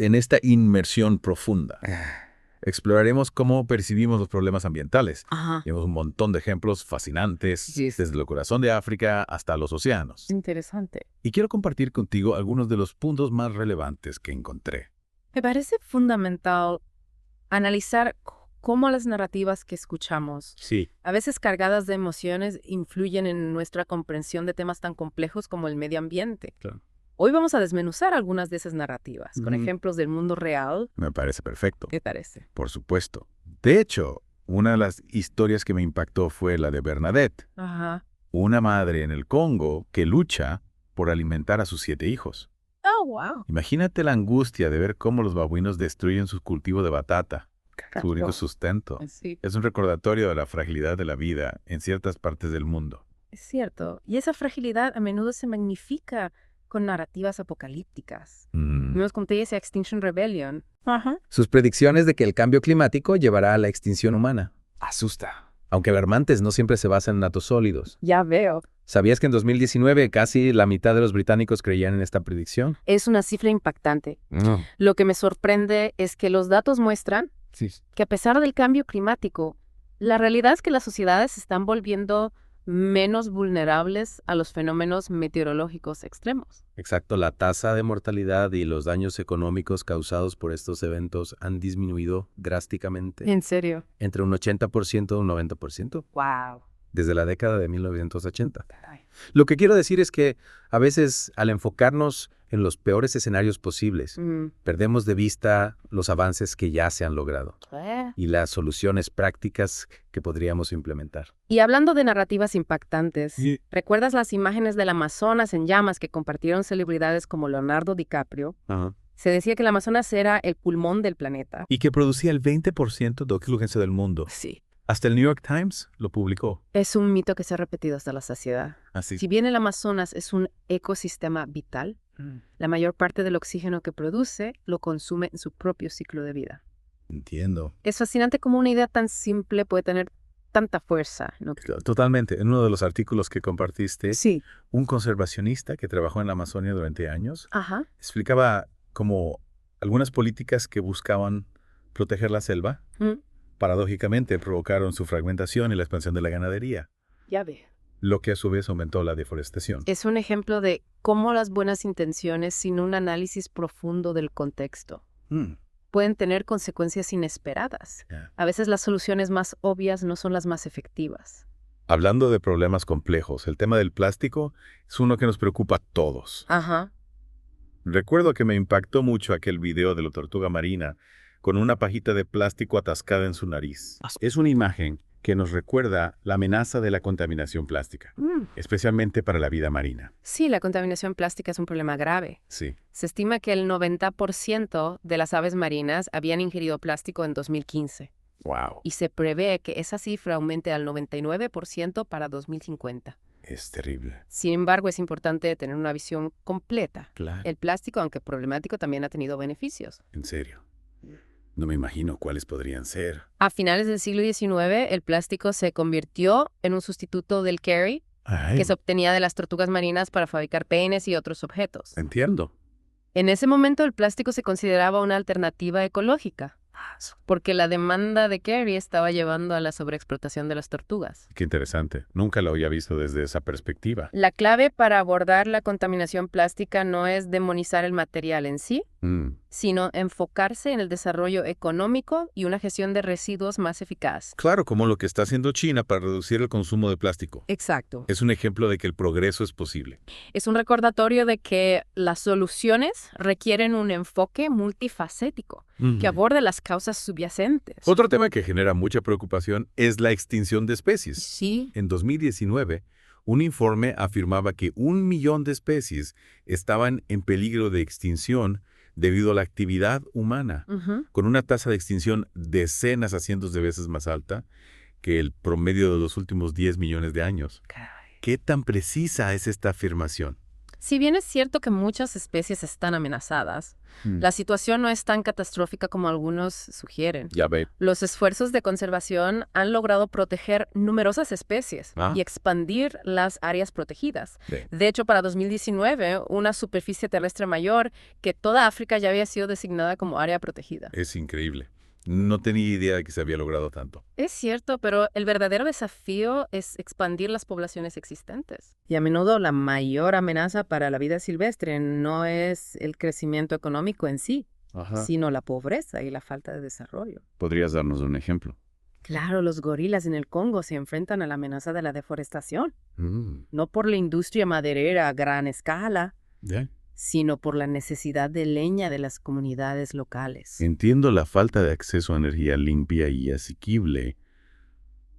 En esta inmersión profunda, exploraremos cómo percibimos los problemas ambientales. Ajá. Tenemos un montón de ejemplos fascinantes, Sí. desde el corazón de África hasta los océanos. Interesante. Y quiero compartir contigo algunos de los puntos más relevantes que encontré. Me parece fundamental analizar cómo las narrativas que escuchamos, Sí. a veces cargadas de emociones, influyen en nuestra comprensión de temas tan complejos como el medio ambiente. Claro. Hoy vamos a desmenuzar algunas de esas narrativas, con ejemplos del mundo real. Me parece perfecto. ¿Qué parece? Por supuesto. De hecho, una de las historias que me impactó fue la de Bernadette, Ajá. una madre en el Congo que lucha por alimentar a sus 7 hijos. Oh, wow. Imagínate la angustia de ver cómo los babuinos destruyen su cultivo de batata, su único sustento. Sí, Es un recordatorio de la fragilidad de la vida en ciertas partes del mundo. es cierto. Y esa fragilidad a menudo se magnifica con narrativas apocalípticas. Vimos con esa Extinction Rebellion. Ajá. Sus predicciones de que el cambio climático llevará a la extinción humana. Asusta. Aunque alarmantes, no siempre se basan en datos sólidos. Ya veo. ¿Sabías que en 2019 casi la mitad de los británicos creían en esta predicción? Es una cifra impactante. No. Lo que me sorprende es que los datos muestran Sí. que a pesar del cambio climático, la realidad es que las sociedades se están volviendo menos vulnerables a los fenómenos meteorológicos extremos. Exacto, la tasa de mortalidad y los daños económicos causados por estos eventos han disminuido drásticamente, ¿En serio? entre un 80% y un 90%, Wow. desde la década de 1980. Lo que quiero decir es que a veces, al enfocarnos en los peores escenarios posibles, perdemos de vista los avances que ya se han logrado y las soluciones prácticas que podríamos implementar. Y hablando de narrativas impactantes, Sí. ¿recuerdas las imágenes del Amazonas en llamas que compartieron celebridades como Leonardo DiCaprio? Se decía que el Amazonas era el pulmón del planeta. Y que producía el 20% de oxígeno del mundo. Sí. Hasta el New York Times lo publicó. Es un mito que se ha repetido hasta la saciedad. Así. Si bien el Amazonas es un ecosistema vital, la mayor parte del oxígeno que produce lo consume en su propio ciclo de vida. Entiendo. Es fascinante cómo una idea tan simple puede tener tanta fuerza, ¿no? Totalmente. En uno de los artículos que compartiste, Sí. un conservacionista que trabajó en la Amazonia durante años Ajá. explicaba como algunas políticas que buscaban proteger la selva, paradójicamente provocaron su fragmentación y la expansión de la ganadería, Ya ve. lo que a su vez aumentó la deforestación. Es un ejemplo de cómo las buenas intenciones, sin un análisis profundo del contexto, pueden tener consecuencias inesperadas. Ya. A veces las soluciones más obvias no son las más efectivas. Hablando de problemas complejos, el tema del plástico es uno que nos preocupa a todos. Ajá. Recuerdo que me impactó mucho aquel video de la tortuga marina con una pajita de plástico atascada en su nariz. Es una imagen que nos recuerda la amenaza de la contaminación plástica, especialmente para la vida marina. Sí, la contaminación plástica es un problema grave. Sí. Se estima que el 90% de las aves marinas habían ingerido plástico en 2015. Wow. Y se prevé que esa cifra aumente al 99% para 2050. Es terrible. Sin embargo, es importante tener una visión completa. Claro. El plástico, aunque problemático, también ha tenido beneficios. En serio. No me imagino cuáles podrían ser. A finales del siglo XIX, el plástico se convirtió en un sustituto del curry que se obtenía de las tortugas marinas para fabricar peines y otros objetos. Entiendo. En ese momento, el plástico se consideraba una alternativa ecológica, porque la demanda de curry estaba llevando a la sobreexplotación de las tortugas. Qué interesante. Nunca lo había visto desde esa perspectiva. La clave para abordar la contaminación plástica no es demonizar el material en sí, sino enfocarse en el desarrollo económico y una gestión de residuos más eficaz. Claro, como lo que está haciendo China para reducir el consumo de plástico. Exacto. Es un ejemplo de que el progreso es posible. Es un recordatorio de que las soluciones requieren un enfoque multifacético que aborde las causas subyacentes. Otro tema que genera mucha preocupación es la extinción de especies. Sí. En 2019, un informe afirmaba que 1 millón de especies estaban en peligro de extinción debido a la actividad humana, con una tasa de extinción decenas a cientos de veces más alta que el promedio de los últimos 10 millones de años. Caray. ¿Qué tan precisa es esta afirmación? Si bien es cierto que muchas especies están amenazadas, la situación no es tan catastrófica como algunos sugieren. Ya ve. Los esfuerzos de conservación han logrado proteger numerosas especies y expandir las áreas protegidas. Sí. De hecho, para 2019, una superficie terrestre mayor que toda África ya había sido designada como área protegida. Es increíble. No tenía idea de que se había logrado tanto. Es cierto, pero el verdadero desafío es expandir las poblaciones existentes. Y a menudo la mayor amenaza para la vida silvestre no es el crecimiento económico en sí, sino la pobreza y la falta de desarrollo. ¿Podrías darnos un ejemplo? Claro, los gorilas en el Congo se enfrentan a la amenaza de la deforestación, no por la industria maderera a gran escala, sino por la necesidad de leña de las comunidades locales. Entiendo la falta de acceso a energía limpia y asequible.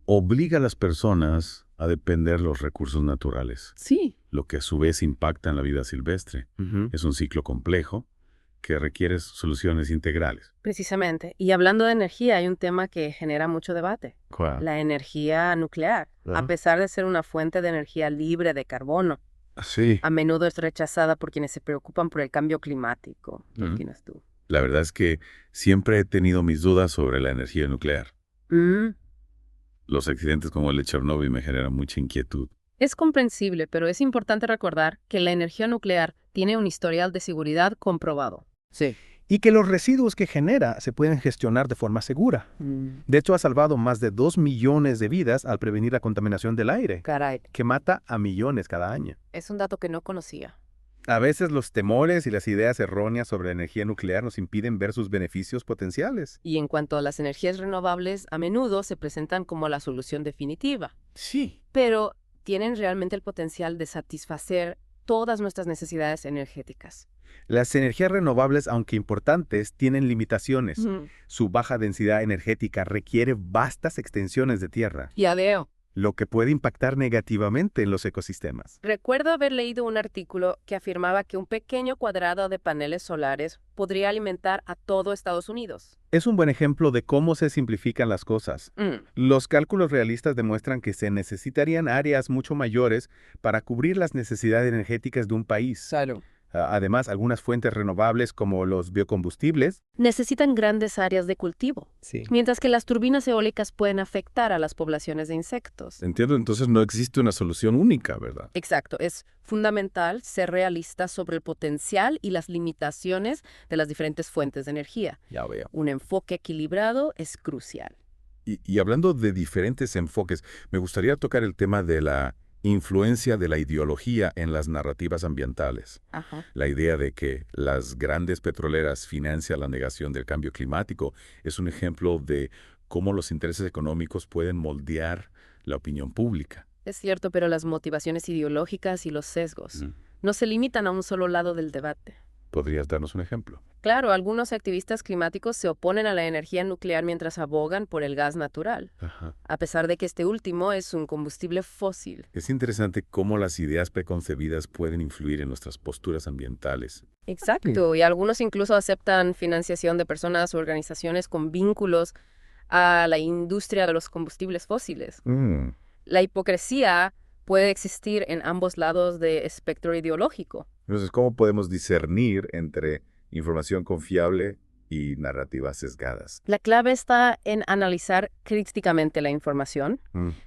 Obliga a las personas a depender de los recursos naturales, Sí. lo que a su vez impacta en la vida silvestre. Es un ciclo complejo que requiere soluciones integrales. Precisamente. Y hablando de energía, hay un tema que genera mucho debate. ¿Cuál? La energía nuclear. A pesar de ser una fuente de energía libre de carbono, Sí. a menudo es rechazada por quienes se preocupan por el cambio climático. ¿Qué opinas tú? La verdad es que siempre he tenido mis dudas sobre la energía nuclear. Los accidentes como el de Chernóbil me generan mucha inquietud. Es comprensible, pero es importante recordar que la energía nuclear tiene un historial de seguridad comprobado. Sí. Y que los residuos que genera se pueden gestionar de forma segura. De hecho, ha salvado más de 2 millones de vidas al prevenir la contaminación del aire, Caray, que mata a millones cada año. es un dato que no conocía. A veces los temores y las ideas erróneas sobre la energía nuclear nos impiden ver sus beneficios potenciales. Y en cuanto a las energías renovables, a menudo se presentan como la solución definitiva. Sí. Pero tienen realmente el potencial de satisfacer todas nuestras necesidades energéticas. Las energías renovables, aunque importantes, tienen limitaciones. Su baja densidad energética requiere vastas extensiones de tierra, Ya veo. lo que puede impactar negativamente en los ecosistemas. Recuerdo haber leído un artículo que afirmaba que un pequeño cuadrado de paneles solares podría alimentar a todo Estados Unidos. Es un buen ejemplo de cómo se simplifican las cosas. Los cálculos realistas demuestran que se necesitarían áreas mucho mayores para cubrir las necesidades energéticas de un país. Salud. Además, algunas fuentes renovables como los biocombustibles Necesitan grandes áreas de cultivo, mientras que las turbinas eólicas pueden afectar a las poblaciones de insectos. Entiendo, entonces no existe una solución única, ¿verdad? Exacto, es fundamental ser realista sobre el potencial y las limitaciones de las diferentes fuentes de energía. Ya veo. Un enfoque equilibrado es crucial. Y hablando de diferentes enfoques, me gustaría tocar el tema de la influencia de la ideología en las narrativas ambientales. La idea de que las grandes petroleras financian la negación del cambio climático es un ejemplo de cómo los intereses económicos pueden moldear la opinión pública. Es cierto, pero las motivaciones ideológicas y los sesgos no se limitan a un solo lado del debate. ¿Podrías darnos un ejemplo? Claro, algunos activistas climáticos se oponen a la energía nuclear mientras abogan por el gas natural, a pesar de que este último es un combustible fósil. Es interesante cómo las ideas preconcebidas pueden influir en nuestras posturas ambientales. Exacto, y algunos incluso aceptan financiación de personas o organizaciones con vínculos a la industria de los combustibles fósiles. La hipocresía puede existir en ambos lados del espectro ideológico. Entonces, ¿cómo podemos discernir entre información confiable y narrativas sesgadas? La clave está en analizar críticamente la información,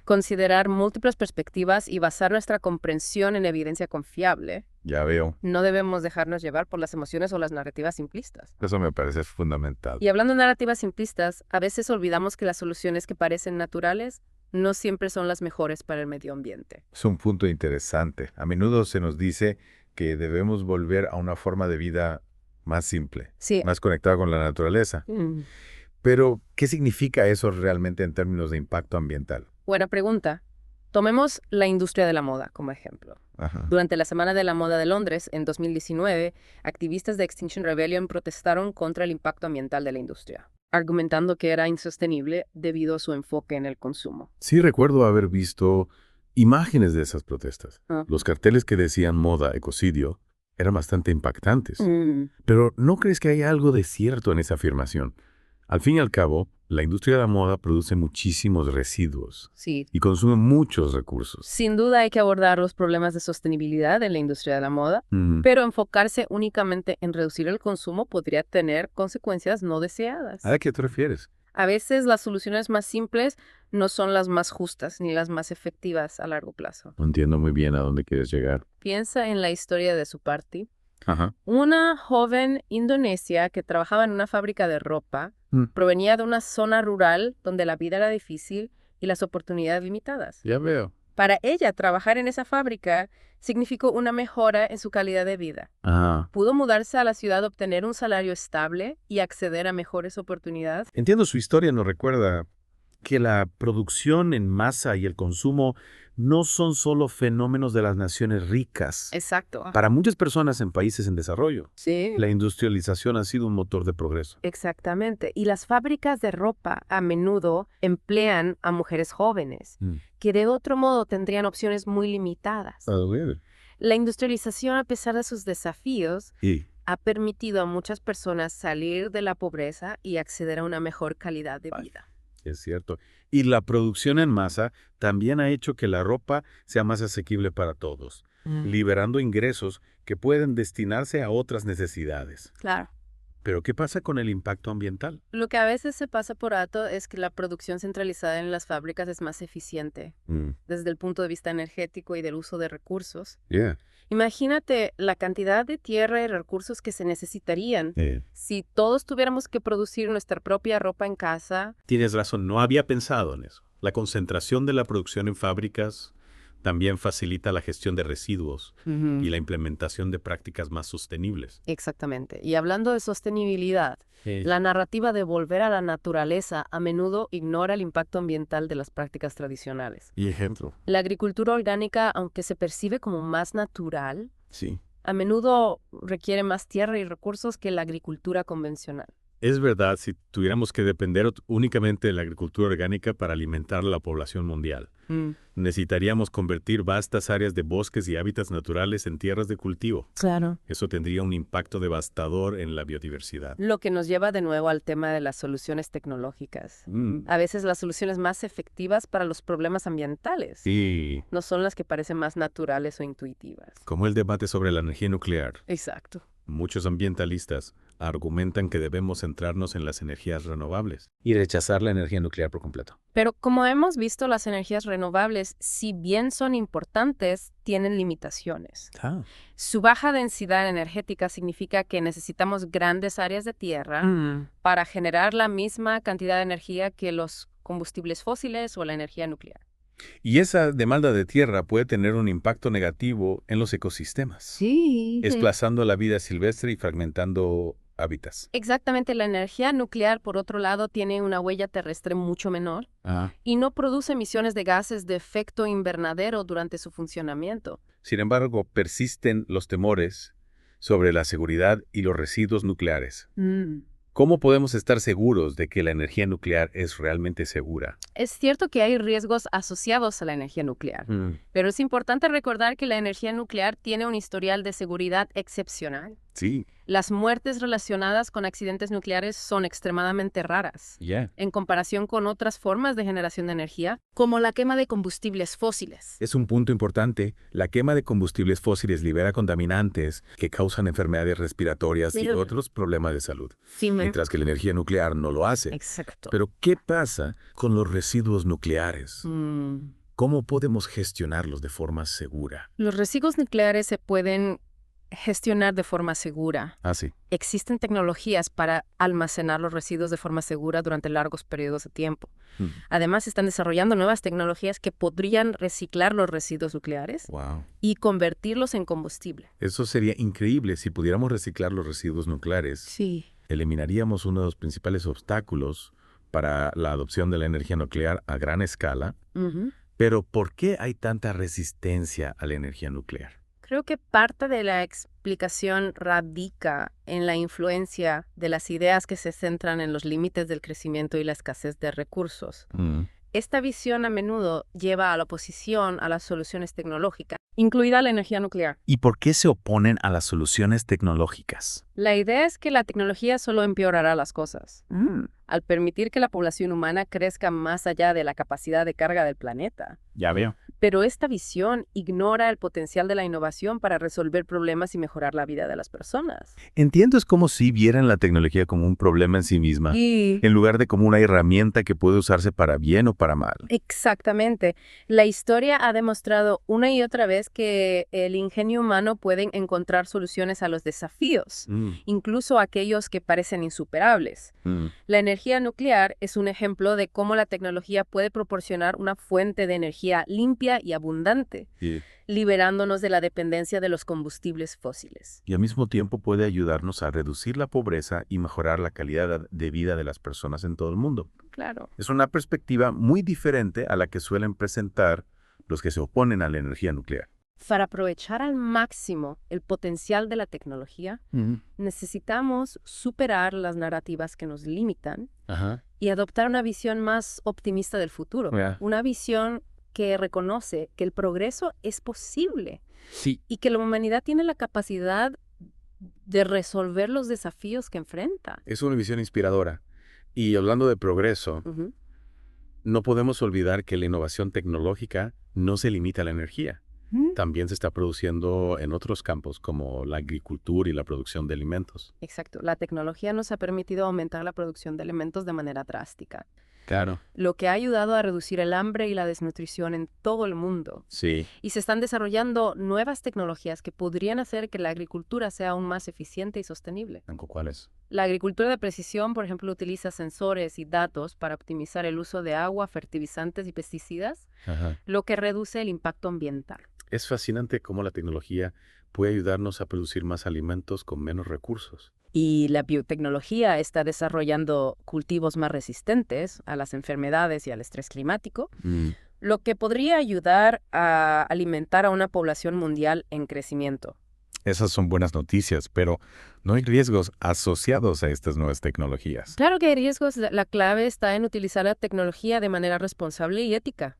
considerar múltiples perspectivas y basar nuestra comprensión en evidencia confiable. Ya veo. No debemos dejarnos llevar por las emociones o las narrativas simplistas. Eso me parece fundamental. Y hablando de narrativas simplistas, a veces olvidamos que las soluciones que parecen naturales no siempre son las mejores para el medio ambiente. Es un punto interesante. A menudo se nos dice que debemos volver a una forma de vida más simple, más conectada con la naturaleza. Pero, ¿qué significa eso realmente en términos de impacto ambiental? Buena pregunta. Tomemos la industria de la moda como ejemplo. Durante la Semana de la Moda de Londres, en 2019, activistas de Extinction Rebellion protestaron contra el impacto ambiental de la industria, argumentando que era insostenible debido a su enfoque en el consumo. Sí, recuerdo haber visto imágenes de esas protestas. Los carteles que decían moda, ecocidio, eran bastante impactantes. Pero ¿no crees que hay algo de cierto en esa afirmación? Al fin y al cabo, La industria de la moda produce muchísimos residuos Sí. y consume muchos recursos. Sin duda hay que abordar los problemas de sostenibilidad en la industria de la moda, pero enfocarse únicamente en reducir el consumo podría tener consecuencias no deseadas. ¿A qué te refieres? A veces las soluciones más simples no son las más justas ni las más efectivas a largo plazo. No entiendo muy bien a dónde quieres llegar. Piensa en la historia de Supartie. Ajá. Una joven indonesia que trabajaba en una fábrica de ropa provenía de una zona rural donde la vida era difícil y las oportunidades limitadas. Ya veo. Para ella, trabajar en esa fábrica significó una mejora en su calidad de vida. Ajá. Pudo mudarse a la ciudad, obtener un salario estable y acceder a mejores oportunidades. Entiendo, su historia nos recuerda que la producción en masa y el consumo no son solo fenómenos de las naciones ricas. Exacto. Para muchas personas en países en desarrollo, Sí. la industrialización ha sido un motor de progreso. Exactamente. Y las fábricas de ropa a menudo emplean a mujeres jóvenes, que de otro modo tendrían opciones muy limitadas. La industrialización, a pesar de sus desafíos, ha permitido a muchas personas salir de la pobreza y acceder a una mejor calidad de vida. Es cierto. Y la producción en masa también ha hecho que la ropa sea más asequible para todos, liberando ingresos que pueden destinarse a otras necesidades. Claro. Pero ¿qué pasa con el impacto ambiental? Lo que a veces se pasa por alto es que la producción centralizada en las fábricas es más eficiente desde el punto de vista energético y del uso de recursos. Imagínate la cantidad de tierra y recursos que se necesitarían si todos tuviéramos que producir nuestra propia ropa en casa. Tienes razón, no había pensado en eso. La concentración de la producción en fábricas también facilita la gestión de residuos y la implementación de prácticas más sostenibles. Exactamente. Y hablando de sostenibilidad, la narrativa de volver a la naturaleza a menudo ignora el impacto ambiental de las prácticas tradicionales. ¿Y ejemplo? La agricultura orgánica, aunque se percibe como más natural, Sí. a menudo requiere más tierra y recursos que la agricultura convencional. Es verdad, si tuviéramos que depender únicamente de la agricultura orgánica para alimentar a la población mundial, necesitaríamos convertir vastas áreas de bosques y hábitats naturales en tierras de cultivo. Claro. Eso tendría un impacto devastador en la biodiversidad. Lo que nos lleva de nuevo al tema de las soluciones tecnológicas. A veces las soluciones más efectivas para los problemas ambientales no son las que parecen más naturales o intuitivas. Como el debate sobre la energía nuclear. Exacto. Muchos ambientalistas argumentan que debemos centrarnos en las energías renovables. Y rechazar la energía nuclear por completo. Pero como hemos visto, las energías renovables, si bien son importantes, tienen limitaciones. Su baja densidad energética significa que necesitamos grandes áreas de tierra para generar la misma cantidad de energía que los combustibles fósiles o la energía nuclear. Y esa demanda de tierra puede tener un impacto negativo en los ecosistemas. Sí. Desplazando la vida silvestre y fragmentando hábitats. Exactamente, la energía nuclear, por otro lado, tiene una huella terrestre mucho menor y no produce emisiones de gases de efecto invernadero durante su funcionamiento. Sin embargo, persisten los temores sobre la seguridad y los residuos nucleares. ¿Cómo podemos estar seguros de que la energía nuclear es realmente segura? Es cierto que hay riesgos asociados a la energía nuclear, pero es importante recordar que la energía nuclear tiene un historial de seguridad excepcional. Sí. Las muertes relacionadas con accidentes nucleares son extremadamente raras en comparación con otras formas de generación de energía, como la quema de combustibles fósiles. Es un punto importante. La quema de combustibles fósiles libera contaminantes que causan enfermedades respiratorias y otros problemas de salud. Mientras que la energía nuclear no lo hace. Exacto. Pero, ¿qué pasa con los residuos nucleares? ¿Cómo podemos gestionarlos de forma segura? Los residuos nucleares se pueden gestionar de forma segura. Sí. Existen tecnologías para almacenar los residuos de forma segura durante largos periodos de tiempo. Además, están desarrollando nuevas tecnologías que podrían reciclar los residuos nucleares y convertirlos en combustible. Eso sería increíble si pudiéramos reciclar los residuos nucleares. Sí. Eliminaríamos uno de los principales obstáculos para la adopción de la energía nuclear a gran escala. Pero, ¿por qué hay tanta resistencia a la energía nuclear? Creo que parte de la explicación radica en la influencia de las ideas que se centran en los límites del crecimiento y la escasez de recursos. Esta visión a menudo lleva a la oposición a las soluciones tecnológicas incluida la energía nuclear. ¿Y por qué se oponen a las soluciones tecnológicas? La idea es que la tecnología solo empeorará las cosas, al permitir que la población humana crezca más allá de la capacidad de carga del planeta. Ya veo. Pero esta visión ignora el potencial de la innovación para resolver problemas y mejorar la vida de las personas. Entiendo, es como si vieran la tecnología como un problema en sí misma, en lugar de como una herramienta que puede usarse para bien o para mal. Exactamente. La historia ha demostrado una y otra vez que el ingenio humano puede encontrar soluciones a los desafíos, incluso aquellos que parecen insuperables. La energía nuclear es un ejemplo de cómo la tecnología puede proporcionar una fuente de energía limpia y abundante, liberándonos de la dependencia de los combustibles fósiles. Y al mismo tiempo puede ayudarnos a reducir la pobreza y mejorar la calidad de vida de las personas en todo el mundo. Claro. Es una perspectiva muy diferente a la que suelen presentar los que se oponen a la energía nuclear. Para aprovechar al máximo el potencial de la tecnología, necesitamos superar las narrativas que nos limitan y adoptar una visión más optimista del futuro. Una visión que reconoce que el progreso es posible y que la humanidad tiene la capacidad de resolver los desafíos que enfrenta. Es una visión inspiradora. Y hablando de progreso, no podemos olvidar que la innovación tecnológica no se limita a la energía. También se está produciendo en otros campos como la agricultura y la producción de alimentos. Exacto. La tecnología nos ha permitido aumentar la producción de alimentos de manera drástica. Claro. Lo que ha ayudado a reducir el hambre y la desnutrición en todo el mundo. Sí. Y se están desarrollando nuevas tecnologías que podrían hacer que la agricultura sea aún más eficiente y sostenible. ¿Cuáles? La agricultura de precisión, por ejemplo, utiliza sensores y datos para optimizar el uso de agua, fertilizantes y pesticidas, lo que reduce el impacto ambiental. Es fascinante cómo la tecnología puede ayudarnos a producir más alimentos con menos recursos. Y la biotecnología está desarrollando cultivos más resistentes a las enfermedades y al estrés climático, lo que podría ayudar a alimentar a una población mundial en crecimiento. Esas son buenas noticias, pero no hay riesgos asociados a estas nuevas tecnologías. Claro que hay riesgos. La clave está en utilizar la tecnología de manera responsable y ética,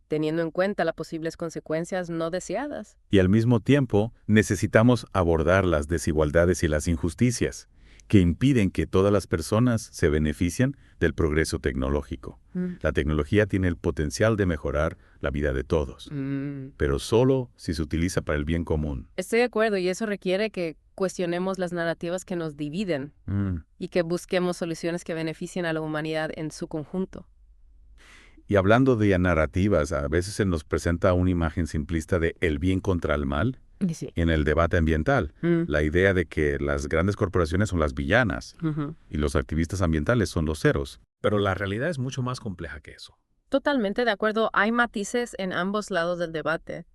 teniendo en cuenta las posibles consecuencias no deseadas. Y al mismo tiempo, necesitamos abordar las desigualdades y las injusticias que impiden que todas las personas se beneficien del progreso tecnológico. La tecnología tiene el potencial de mejorar la vida de todos, pero solo si se utiliza para el bien común. Estoy de acuerdo, y eso requiere que cuestionemos las narrativas que nos dividen y que busquemos soluciones que beneficien a la humanidad en su conjunto. Y hablando de narrativas, a veces se nos presenta una imagen simplista de el bien contra el mal. Sí. En el debate ambiental, la idea de que las grandes corporaciones son las villanas y los activistas ambientales son los héroes. Pero la realidad es mucho más compleja que eso. Totalmente de acuerdo. Hay matices en ambos lados del debate.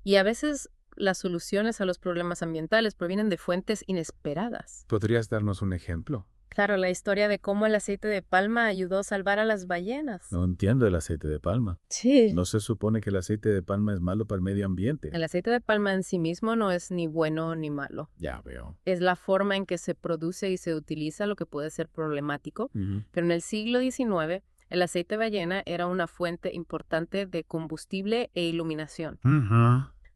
Y a veces las soluciones a los problemas ambientales provienen de fuentes inesperadas. ¿Podrías darnos un ejemplo? Claro, la historia de cómo el aceite de palma ayudó a salvar a las ballenas. No entiendo el aceite de palma. Sí. No se supone que el aceite de palma es malo para el medio ambiente. El aceite de palma en sí mismo no es ni bueno ni malo. Ya veo. Es la forma en que se produce y se utiliza lo que puede ser problemático. Pero en el siglo XIX, el aceite de ballena era una fuente importante de combustible e iluminación.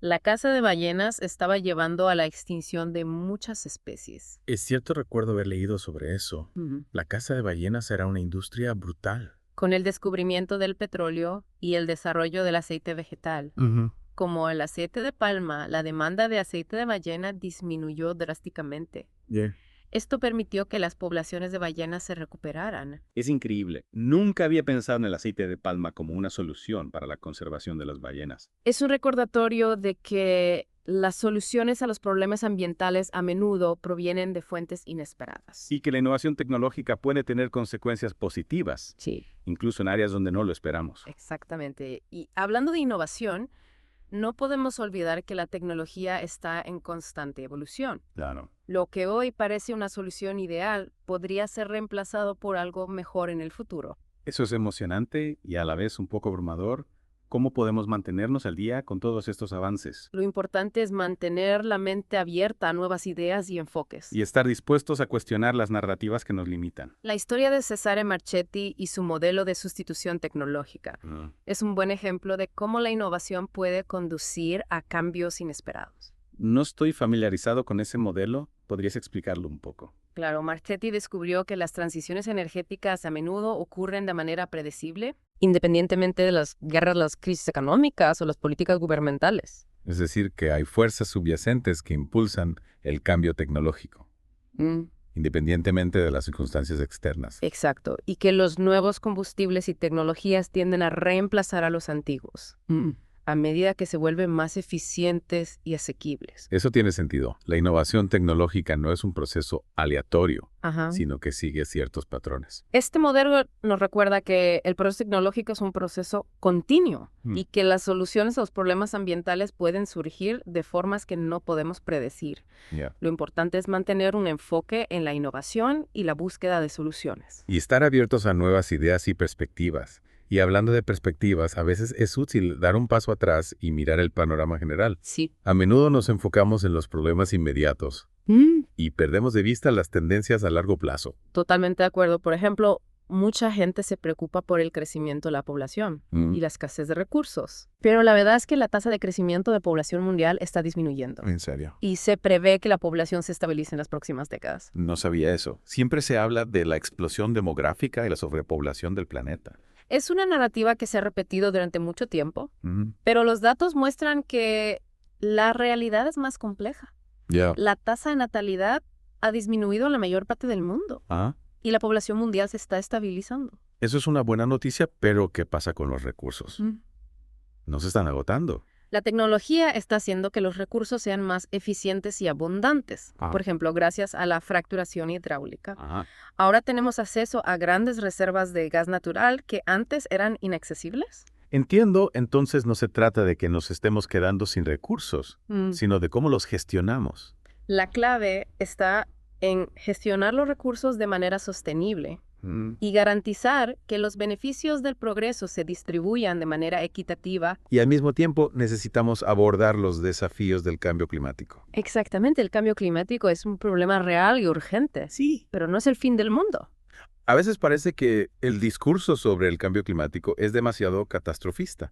La caza de ballenas estaba llevando a la extinción de muchas especies. Es cierto, recuerdo haber leído sobre eso. La caza de ballenas era una industria brutal. Con el descubrimiento del petróleo y el desarrollo del aceite vegetal, como el aceite de palma, la demanda de aceite de ballena disminuyó drásticamente. Esto permitió que las poblaciones de ballenas se recuperaran. Es increíble. Nunca había pensado en el aceite de palma como una solución para la conservación de las ballenas. Es un recordatorio de que las soluciones a los problemas ambientales a menudo provienen de fuentes inesperadas. Y que la innovación tecnológica puede tener consecuencias positivas, Sí. incluso en áreas donde no lo esperamos. Exactamente. Y hablando de innovación, no podemos olvidar que la tecnología está en constante evolución. Claro. Lo que hoy parece una solución ideal podría ser reemplazado por algo mejor en el futuro. Eso es emocionante y a la vez un poco abrumador, ¿Cómo podemos mantenernos al día con todos estos avances? Lo importante es mantener la mente abierta a nuevas ideas y enfoques. Y estar dispuestos a cuestionar las narrativas que nos limitan. La historia de Cesare Marchetti y su modelo de sustitución tecnológica es un buen ejemplo de cómo la innovación puede conducir a cambios inesperados. No estoy familiarizado con ese modelo. ¿Podrías explicarlo un poco? Claro, Marchetti descubrió que las transiciones energéticas a menudo ocurren de manera predecible, independientemente de las guerras, las crisis económicas o las políticas gubernamentales. Es decir, que hay fuerzas subyacentes que impulsan el cambio tecnológico, independientemente de las circunstancias externas. Exacto, y que los nuevos combustibles y tecnologías tienden a reemplazar a los antiguos, a medida que se vuelven más eficientes y asequibles. Eso tiene sentido. La innovación tecnológica no es un proceso aleatorio, sino que sigue ciertos patrones. Este modelo nos recuerda que el proceso tecnológico es un proceso continuo y que las soluciones a los problemas ambientales pueden surgir de formas que no podemos predecir. Lo importante es mantener un enfoque en la innovación y la búsqueda de soluciones. Y estar abiertos a nuevas ideas y perspectivas. Y hablando de perspectivas, a veces es útil dar un paso atrás y mirar el panorama general. Sí. A menudo nos enfocamos en los problemas inmediatos y perdemos de vista las tendencias a largo plazo. Totalmente de acuerdo. Por ejemplo, mucha gente se preocupa por el crecimiento de la población y la escasez de recursos. Pero la verdad es que la tasa de crecimiento de población mundial está disminuyendo. ¿En serio? Y se prevé que la población se estabilice en las próximas décadas. No sabía eso. Siempre se habla de la explosión demográfica y la sobrepoblación del planeta. Es una narrativa que se ha repetido durante mucho tiempo, pero los datos muestran que la realidad es más compleja. La tasa de natalidad ha disminuido en la mayor parte del mundo y la población mundial se está estabilizando. Eso es una buena noticia, pero ¿qué pasa con los recursos? No se están agotando. La tecnología está haciendo que los recursos sean más eficientes y abundantes. Por ejemplo, gracias a la fracturación hidráulica. Ahora tenemos acceso a grandes reservas de gas natural que antes eran inaccesibles. Entiendo, entonces no se trata de que nos estemos quedando sin recursos, sino de cómo los gestionamos. La clave está en gestionar los recursos de manera sostenible y garantizar que los beneficios del progreso se distribuyan de manera equitativa. Y al mismo tiempo necesitamos abordar los desafíos del cambio climático. Exactamente, el cambio climático es un problema real y urgente. Sí. Pero no es el fin del mundo. A veces parece que el discurso sobre el cambio climático es demasiado catastrofista,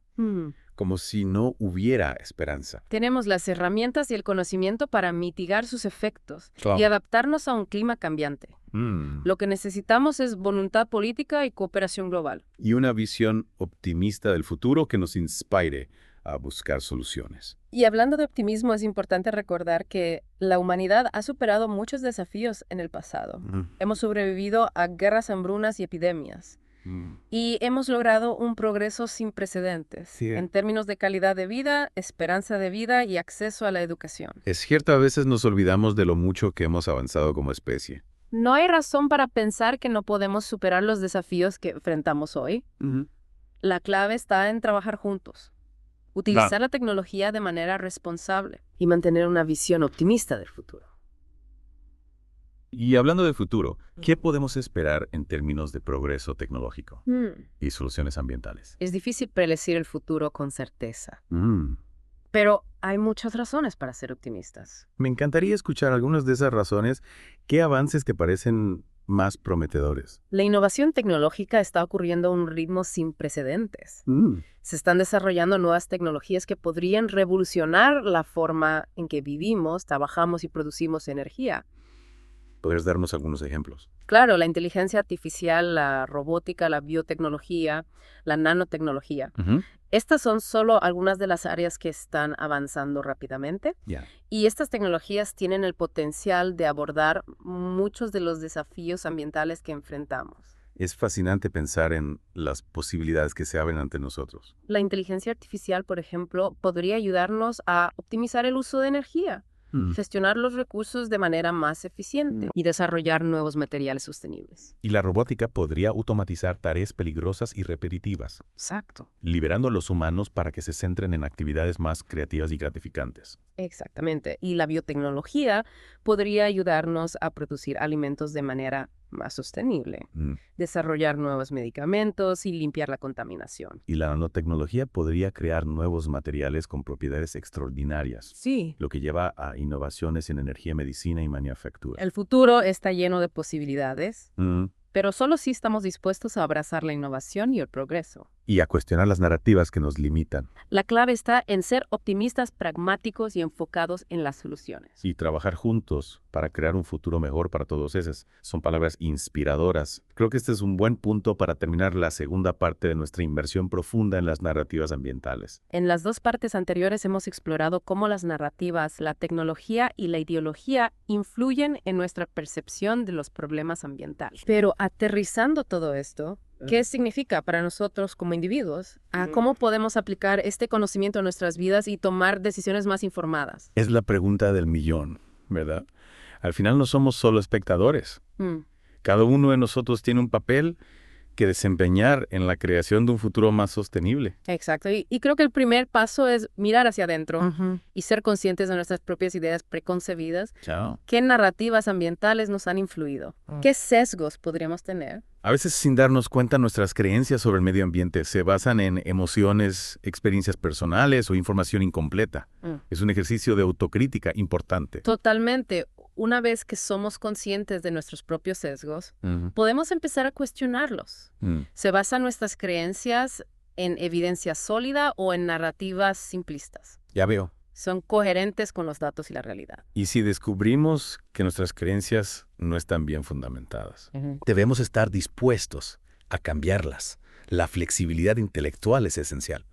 como si no hubiera esperanza. Tenemos las herramientas y el conocimiento para mitigar sus efectos y adaptarnos a un clima cambiante. Lo que necesitamos es voluntad política y cooperación global. Y una visión optimista del futuro que nos inspire a buscar soluciones. Y hablando de optimismo, es importante recordar que la humanidad ha superado muchos desafíos en el pasado. Hemos sobrevivido a guerras, hambrunas y epidemias. Y hemos logrado un progreso sin precedentes en términos de calidad de vida, esperanza de vida y acceso a la educación. Es cierto, a veces nos olvidamos de lo mucho que hemos avanzado como especie. No hay razón para pensar que no podemos superar los desafíos que enfrentamos hoy. La clave está en trabajar juntos. Utilizar la tecnología de manera responsable y mantener una visión optimista del futuro. Y hablando del futuro, ¿qué podemos esperar en términos de progreso tecnológico y soluciones ambientales? Es difícil predecir el futuro con certeza. Pero hay muchas razones para ser optimistas. Me encantaría escuchar algunas de esas razones. ¿Qué avances te parecen más prometedores? La innovación tecnológica está ocurriendo a un ritmo sin precedentes. Se están desarrollando nuevas tecnologías que podrían revolucionar la forma en que vivimos, trabajamos y producimos energía. ¿Podrías darnos algunos ejemplos? Claro, la inteligencia artificial, la robótica, la biotecnología, la nanotecnología. Estas son solo algunas de las áreas que están avanzando rápidamente. Y estas tecnologías tienen el potencial de abordar muchos de los desafíos ambientales que enfrentamos. Es fascinante pensar en las posibilidades que se abren ante nosotros. La inteligencia artificial, por ejemplo, podría ayudarnos a optimizar el uso de energía, gestionar los recursos de manera más eficiente y desarrollar nuevos materiales sostenibles. Y la robótica podría automatizar tareas peligrosas y repetitivas. Exacto. Liberando a los humanos para que se centren en actividades más creativas y gratificantes. Exactamente. Y la biotecnología podría ayudarnos a producir alimentos de manera más sostenible, desarrollar nuevos medicamentos y limpiar la contaminación. Y la nanotecnología podría crear nuevos materiales con propiedades extraordinarias, Sí. lo que lleva a innovaciones en energía, medicina y manufactura. El futuro está lleno de posibilidades, pero solo si estamos dispuestos a abrazar la innovación y el progreso. Y a cuestionar las narrativas que nos limitan. La clave está en ser optimistas, pragmáticos y enfocados en las soluciones. Y trabajar juntos para crear un futuro mejor para todos. Esas son palabras inspiradoras. Creo que este es un buen punto para terminar la segunda parte de nuestra inversión profunda en las narrativas ambientales. En las dos partes anteriores hemos explorado cómo las narrativas, la tecnología y la ideología influyen en nuestra percepción de los problemas ambientales. Pero aterrizando todo esto, ¿qué significa para nosotros como individuos? ¿Cómo podemos aplicar este conocimiento a nuestras vidas y tomar decisiones más informadas? Es la pregunta del millón, ¿verdad? Al final no somos solo espectadores. Cada uno de nosotros tiene un papel que desempeñar en la creación de un futuro más sostenible. Exacto. Y creo que el primer paso es mirar hacia adentro y ser conscientes de nuestras propias ideas preconcebidas. ¿Qué narrativas ambientales nos han influido? ¿Qué sesgos podríamos tener? A veces, sin darnos cuenta, nuestras creencias sobre el medio ambiente se basan en emociones, experiencias personales o información incompleta. Es un ejercicio de autocrítica importante. Totalmente. Una vez que somos conscientes de nuestros propios sesgos, podemos empezar a cuestionarlos. ¿Se basan nuestras creencias en evidencia sólida o en narrativas simplistas? Ya veo. Son coherentes con los datos y la realidad. Y si descubrimos que nuestras creencias no están bien fundamentadas, debemos estar dispuestos a cambiarlas. La flexibilidad intelectual es esencial,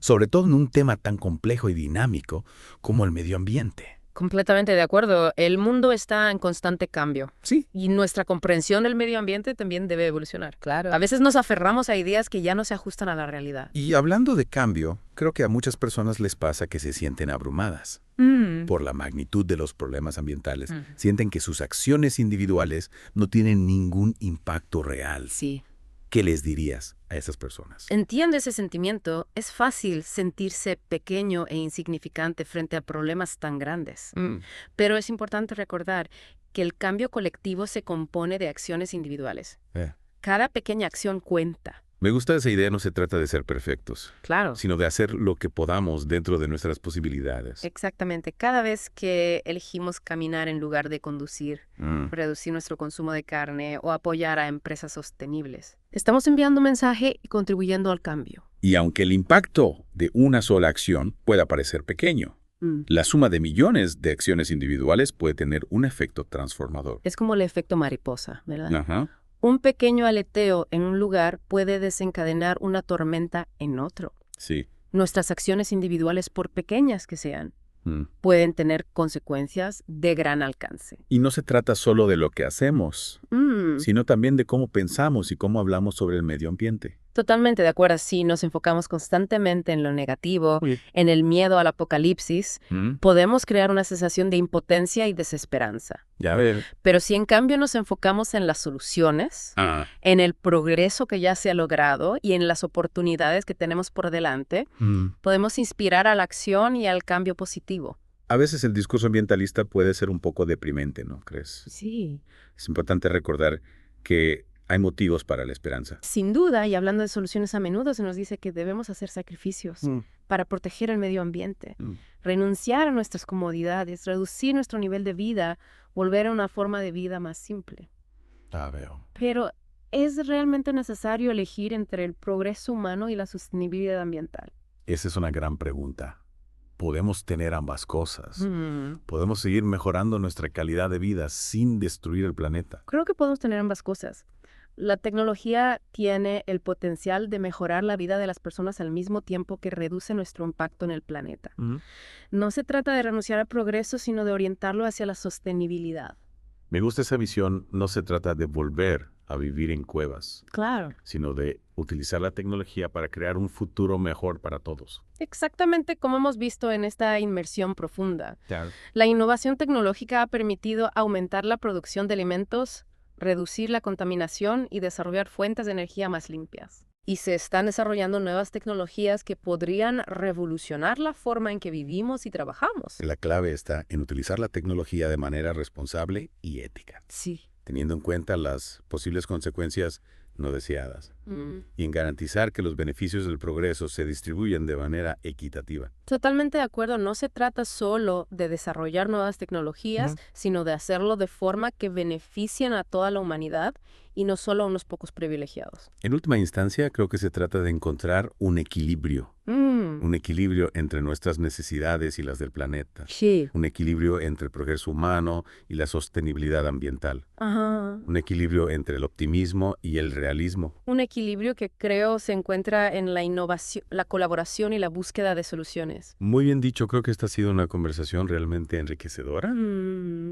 sobre todo en un tema tan complejo y dinámico como el medio ambiente. Completamente de acuerdo. El mundo está en constante cambio. Sí. Y nuestra comprensión del medio ambiente también debe evolucionar. Claro. A veces nos aferramos a ideas que ya no se ajustan a la realidad. Y hablando de cambio, creo que a muchas personas les pasa que se sienten abrumadas por la magnitud de los problemas ambientales. Sienten que sus acciones individuales no tienen ningún impacto real. Sí. ¿Qué les dirías a esas personas? Entiendo ese sentimiento. Es fácil sentirse pequeño e insignificante frente a problemas tan grandes. Pero es importante recordar que el cambio colectivo se compone de acciones individuales. Cada pequeña acción cuenta. Me gusta esa idea. No se trata de ser perfectos, Claro. sino de hacer lo que podamos dentro de nuestras posibilidades. Exactamente. Cada vez que elegimos caminar en lugar de conducir, reducir nuestro consumo de carne o apoyar a empresas sostenibles, estamos enviando un mensaje y contribuyendo al cambio. Y aunque el impacto de una sola acción pueda parecer pequeño, la suma de millones de acciones individuales puede tener un efecto transformador. Es como el efecto mariposa, ¿verdad? Ajá. Un pequeño aleteo en un lugar puede desencadenar una tormenta en otro. Sí. Nuestras acciones individuales, por pequeñas que sean, pueden tener consecuencias de gran alcance. Y no se trata solo de lo que hacemos, sino también de cómo pensamos y cómo hablamos sobre el medio ambiente. Totalmente de acuerdo. Si nos enfocamos constantemente en lo negativo, en el miedo al apocalipsis, podemos crear una sensación de impotencia y desesperanza. Ya ver. Pero si en cambio nos enfocamos en las soluciones, en el progreso que ya se ha logrado y en las oportunidades que tenemos por delante, podemos inspirar a la acción y al cambio positivo. A veces el discurso ambientalista puede ser un poco deprimente, ¿no crees? Sí. Es importante recordar que hay motivos para la esperanza. Sin duda, y hablando de soluciones, a menudo se nos dice que debemos hacer sacrificios para proteger el medio ambiente, renunciar a nuestras comodidades, reducir nuestro nivel de vida, volver a una forma de vida más simple. Veo. Pero, ¿es realmente necesario elegir entre el progreso humano y la sostenibilidad ambiental? Esa es una gran pregunta. Podemos tener ambas cosas. Podemos seguir mejorando nuestra calidad de vida sin destruir el planeta. Creo que podemos tener ambas cosas. La tecnología tiene el potencial de mejorar la vida de las personas al mismo tiempo que reduce nuestro impacto en el planeta. No se trata de renunciar al progreso, sino de orientarlo hacia la sostenibilidad. Me gusta esa visión. No se trata de volver a vivir en cuevas, Claro. sino de utilizar la tecnología para crear un futuro mejor para todos. Exactamente como hemos visto en esta inmersión profunda. La innovación tecnológica ha permitido aumentar la producción de alimentos, reducir la contaminación y desarrollar fuentes de energía más limpias. Y se están desarrollando nuevas tecnologías que podrían revolucionar la forma en que vivimos y trabajamos. La clave está en utilizar la tecnología de manera responsable y ética, Sí. teniendo en cuenta las posibles consecuencias no deseadas, y en garantizar que los beneficios del progreso se distribuyen de manera equitativa. Totalmente de acuerdo. No se trata solo de desarrollar nuevas tecnologías, sino de hacerlo de forma que beneficien a toda la humanidad y no solo a unos pocos privilegiados. En última instancia, creo que se trata de encontrar un equilibrio entre nuestras necesidades y las del planeta. Sí. Un equilibrio entre el progreso humano y la sostenibilidad ambiental. Ajá. Un equilibrio entre el optimismo y el realismo. Un equilibrio que creo se encuentra en la innovación, la colaboración y la búsqueda de soluciones. Muy bien dicho, creo que esta ha sido una conversación realmente enriquecedora.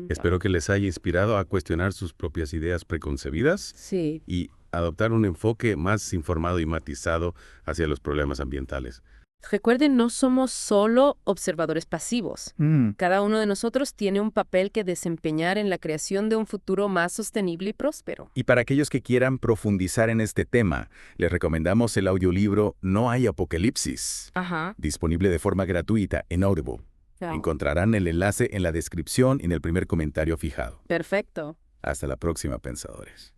Espero que les haya inspirado a cuestionar sus propias ideas preconcebidas Sí. y adoptar un enfoque más informado y matizado hacia los problemas ambientales. Recuerden, no somos solo observadores pasivos. Cada uno de nosotros tiene un papel que desempeñar en la creación de un futuro más sostenible y próspero. Y para aquellos que quieran profundizar en este tema, les recomendamos el audiolibro No hay apocalipsis, Ajá. disponible de forma gratuita en Audible. Encontrarán el enlace en la descripción y en el primer comentario fijado. Perfecto. Hasta la próxima, pensadores.